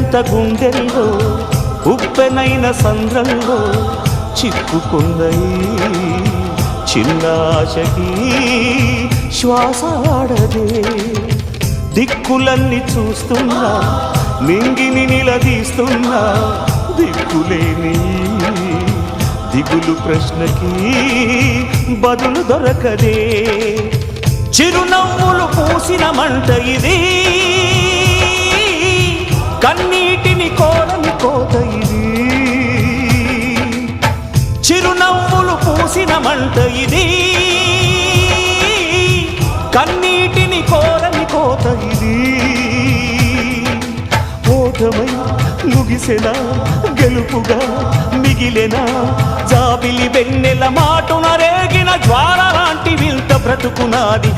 ఉప్పెనంత గుండెల్లో ఉప్పెనైన సంద్రంలో చిక్కుకుందై చిన్న ఆశకి శ్వాస ఆడదే. దిక్కులన్నీ చూస్తున్నా నింగిని నిలదీస్తున్నా దిక్కులేని దిగులు ప్రశ్నకి బదులు దొరకదే. చిరునవ్వులు పూసిన మంట ఇది, కన్నీటిని కోరని కోత ఇది. చిరునవ్వులు పూసిన మంట ఇది, కన్నీటిని కోరని కోత ఇది. ఓటమై ముగిసెనా గెలుపుగా మిగిలెనా, జాబిలి వెన్నెల మాటున రేగిన జ్వాల లాంటి వింత బ్రతుకునాది.